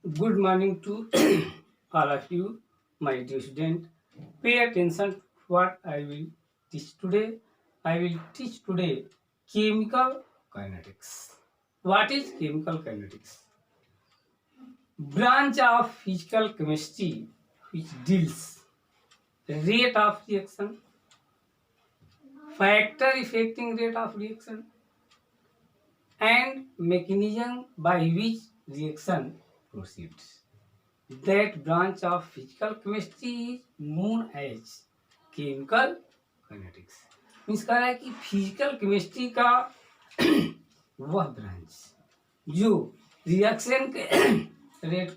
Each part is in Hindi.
Good morning to all of you, my dear student. Pay attention to what I will teach today. I will teach today chemical kinetics. What is chemical kinetics? Branch of physical chemistry which deals rate of reaction, factor affecting rate of reaction, and mechanism by which reaction proceeds. That branch of physical chemistry is known as chemical kinetics. Means कह रहा है कि फिजिकल केमिस्ट्री का वह ब्रांच जो रिएक्शन के रेट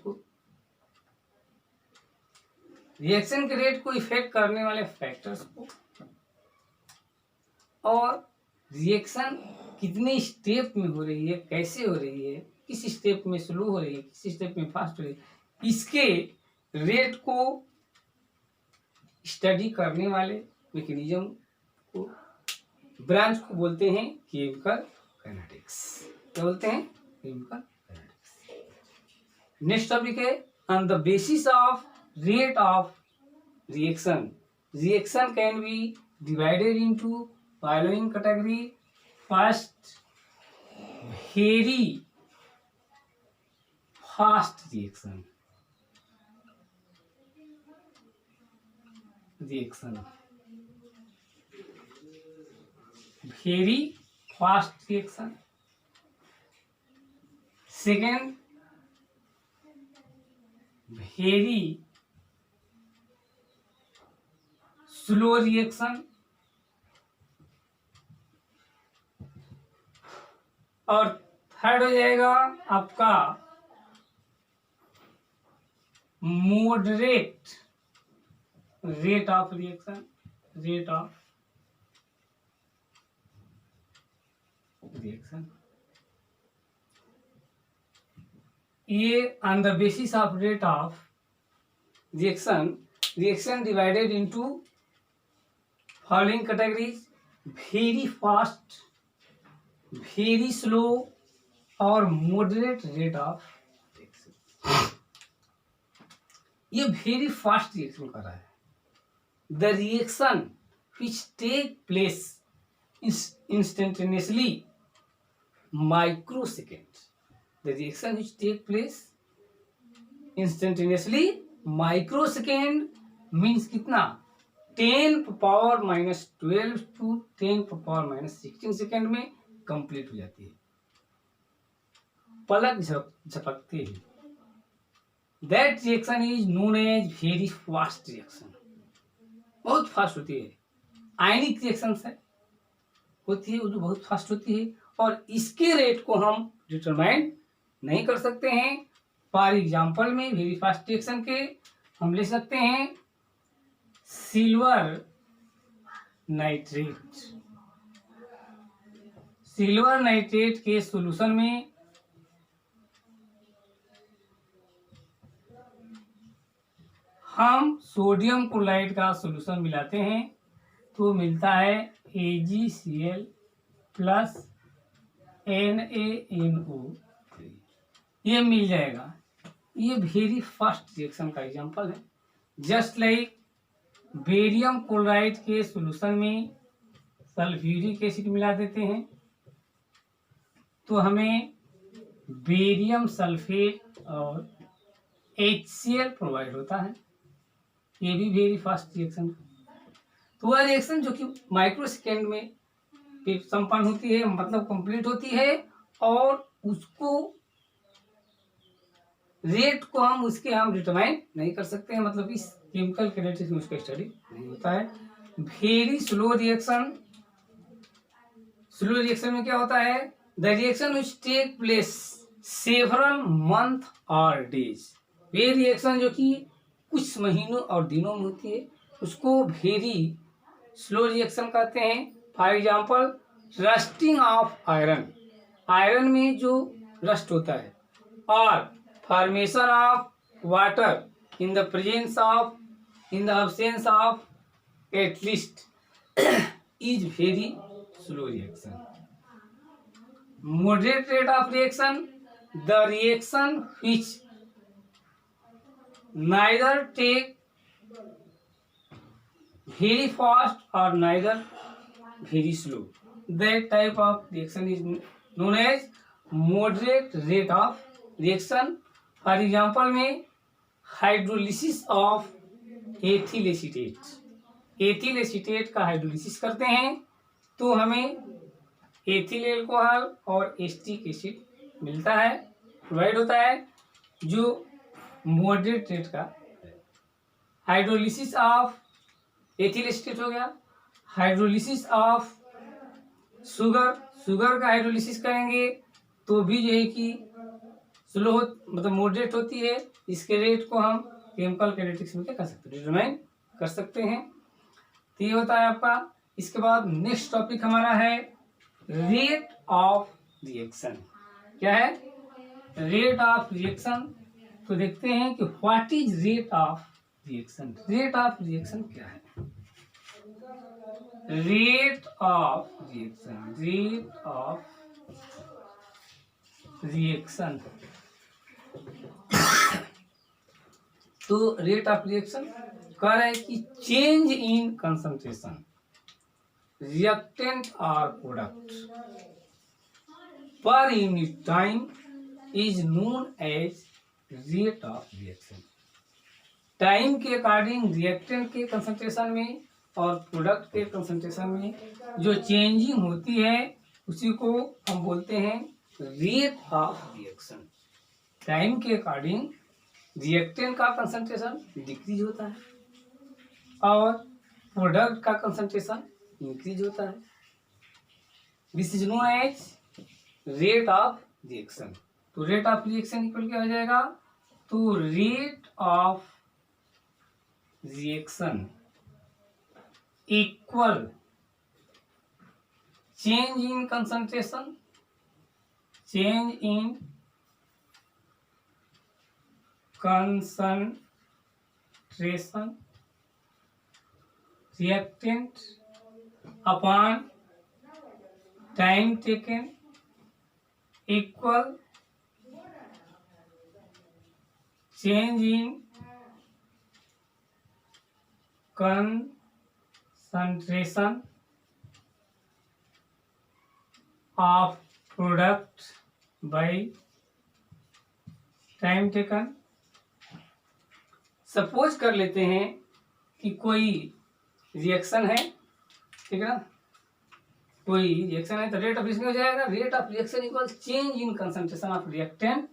को इफेक्ट करने वाले फैक्टर्स को और रिएक्शन कितने स्टेप में हो रही है, कैसे हो रही है, किस स्टेप में स्लो हो रही है, किस स्टेप में फास्ट हो रही है, इसके रेट को स्टडी करने वाले मैकेनिज्म को ब्रांच को बोलते हैं केमिकल काइनेटिक्स। क्या बोलते हैं? Chemical kinetics. नेक्स्ट टॉपिक है on the basis of rate of reaction can be divided into following category. First, very fast reaction very fast reaction. Second, very slow reaction. और थर्ड हो जाएगा आपका मॉडरेट रेट ऑफ रिएक्शन। ये on the basis of rate of reaction divided into following categories: very fast, very slow और मॉडरेट रेट ऑफ रिएक्शन। ये वेरी फास्ट रिएक्शन कर रहा है। The reaction which take place instantaneously, microsecond. The reaction which take place instantaneously, microsecond means कितना? 10⁻⁻12 to 10⁻⁻16 सेकेंड में कंप्लीट हो जाती है, पलक झपकते ही। That reaction is known as very fast reaction. बहुत फास्ट होती है। आयनिक रिएक्शन है होती है जो बहुत फास्ट होती है, और इसके रेट को हम डिटरमाइन नहीं कर सकते हैं। फॉर एग्जांपल में वेरी फास्ट रिएक्शन के हम ले सकते हैं सिल्वर नाइट्रेट। सिल्वर नाइट्रेट के सॉल्यूशन में हम सोडियम क्लोराइड का सॉल्यूशन मिलाते हैं तो मिलता है AgCl प्लस NaNO3। ये मिल जाएगा। ये वेरी फास्ट रिएक्शन का एग्जांपल है। जस्ट लाइक बेरियम क्लोराइड के सॉल्यूशन में सल्फ्यूरिक एसिड मिला देते हैं तो हमें बेरियम सल्फेट और HCl प्रोवाइड होता है। ये भी वेरी फास्ट रिएक्शन। तो वह रिएक्शन जो कि माइक्रो सेकेंड में संपन्न होती है, मतलब कंप्लीट होती है, और उसको रेट को हम डिटरमाइन नहीं कर सकते हैं, मतलब इस केमिकल काइनेटिक्स में उसका स्टडी नहीं होता है। वेरी स्लो रिएक्शन में क्या होता है? The reaction which take place several month और डेज। वे रिएक्शन जो कि कुछ महीनों और दिनों में होती है उसको वेरी स्लो रिएक्शन कहते हैं। For example rusting of iron में जो रस्ट होता है, और formation of water in the absence of catalyst is very slow reaction. Moderate rate of reaction the reaction which neither take very fast or neither very slow. That type of reaction is known as moderate rate of reaction. For example में hydrolysis of ethyl acetate, ethyl acetate का हाइड्रोलिसिस करते हैं तो हमें एथिल एल्कोहल और एस्टिक एसिड मिलता है, प्रोवाइड होता है, जो मॉडरेट रेट का। हाइड्रोलिसिस ऑफ एथिल एसीटेट हो गया। हाइड्रोलिसिस ऑफ शुगर, शुगर का हाइड्रोलिसिस करेंगे तो भी जो है कि स्लो मतलब मॉडरेट होती है। इसके रेट को हम केमिकल काइनेटिक्स में क्या कर सकते हैं, डिटरमाइन कर सकते हैं। तो ये होता है आपका। इसके बाद नेक्स्ट टॉपिक हमारा है रेट ऑफ रिएक्शन। क्या है? Rate of reaction. तो देखते हैं कि what is rate of reaction. Rate of reaction क्या है? Rate of reaction, rate of reaction. तो रेट ऑफ रिएक्शन कह रहा है कि चेंज इन कंसंट्रेशन रिएक्टेंट और product per unit time is known as rate of reaction. Time के अकॉर्डिंग रिएक्टेंट के कंसंट्रेशन में और प्रोडक्ट के कंसंट्रेशन में जो चेंजिंग होती है उसी को हम बोलते हैं रेट ऑफ रिएक्शन। टाइम के अकॉर्डिंग रिएक्टेंट का कंसंट्रेशन डिक्रीज होता है और प्रोडक्ट का कंसंट्रेशन इंक्रीज होता है। This is known as rate of reaction. तो रेट ऑफ रिएक्शन इक्वल क्या हो जाएगा? तो rate of reaction equal change in concentration, change in concentration reactant upon time taken equal change in concentration of product by time taken। Suppose कर लेते हैं कि कोई रिएक्शन है, ठीक है ना, कोई रिएक्शन है तो रेट ऑफ रिएक्शन हो जाएगा rate of reaction equal change in concentration of reactant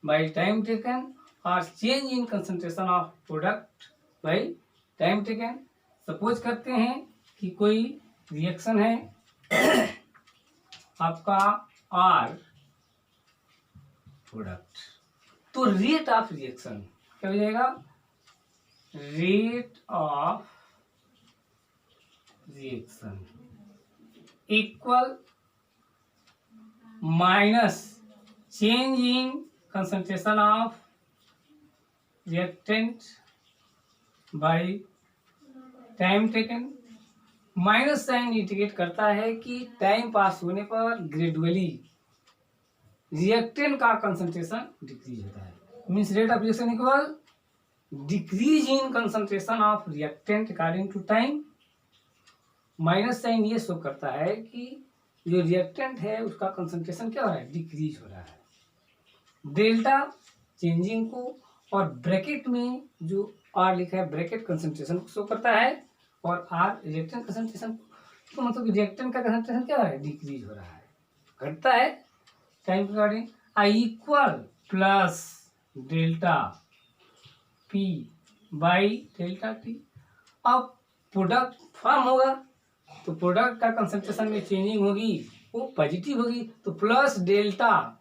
by time taken और change in concentration of product by time taken. Suppose करते हैं कि कोई रिएक्शन है आपका आर प्रोडक्ट, तो रेट ऑफ रिएक्शन क्या हो जाएगा? Rate of reaction equal minus change in concentration of reactant by time taken. Minus sign indicate करता है कि टाइम पास होने पर ग्रेजुअली रिएक्टेंट का कंसंट्रेशन डिक्रीज होता है। Means rate of reaction equal decrease in concentration of reactant according to time. Minus sign ये शो करता है कि जो रिएक्टेंट है उसका कंसंट्रेशन क्या हो रहा है? डिक्रीज हो रहा है। डेल्टा चेंजिंग को और ब्रैकेट में जो आर लिखा है ब्रैकेट कंसंट्रेशन को शो करता है और आर रिएक्टेंट कंसंट्रेशन तो मतलब रिएक्टेंट का कंसंट्रेशन क्या हो रहा है? डिक्रीज हो रहा है, घटता है टाइम के according. I equal plus delta P by delta T. अब प्रोडक्ट फॉर्म होगा तो प्रोडक्ट का कंसंट्रेशन में चेंजिंग होगी वो पॉजिटिव होगी तो प्लस डेल्टा,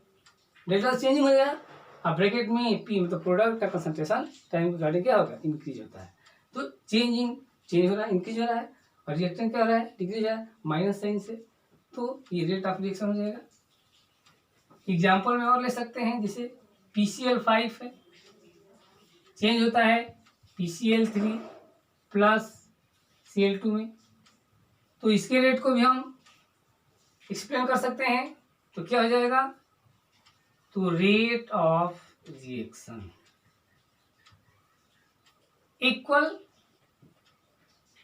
डेल्टा चेंजिंग हो गया अब ब्रैकेट में पी मतलब प्रोडक्ट का कंसंट्रेशन टाइम के अकॉर्डिंग क्या होगा? इंक्रीज होता है। तो चेंज हो रहा है, इंक्रीज हो रहा है और रिएक्टेंट क्या हो रहा है? डिक्रीज हो रहा है माइनस साइन से। तो ये रेट ऑफ रिएक्शन हो जाएगा। एग्जाम्पल में और ले सकते हैं, जैसे PCl5 है, चेंज होता है PCl3 प्लस Cl2 में, तो इसके रेट को भी हम एक्सप्लेन कर सकते हैं। तो क्या हो जाएगा? तो rate of reaction equal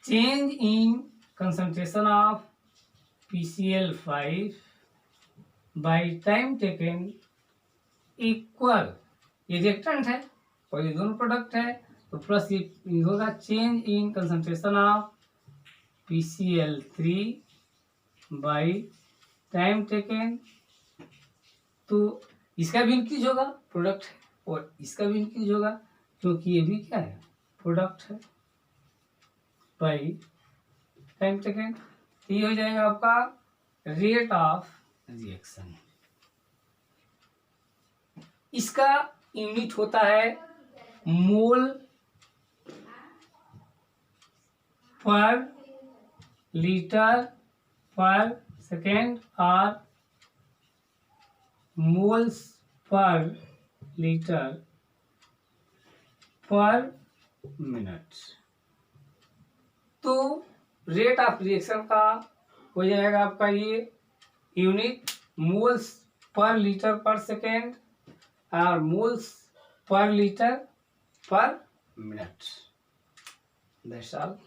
change in concentration of PCl5 by time taken equal, ये रिएक्टेंट है और ये दोनों प्रोडक्ट है, तो प्लस ये होगा change in concentration of PCl3 by time taken. तो इसका भी इंक्रीज होगा, प्रोडक्ट है, और इसका भी इंक्रीज होगा क्योंकि ये भी क्या है, प्रोडक्ट है, बाई टाइम टेकन। तो ये हो जाएगा आपका रेट ऑफ रिएक्शन। इसका यूनिट होता है मोल पर लीटर पर सेकेंड और मोल्स पर लीटर पर मिनट। तो रेट ऑफ रिएक्शन का हो जाएगा आपका ये यूनिट मोल्स पर लीटर पर सेकेंड और मोल्स पर लीटर पर मिनट। That's all.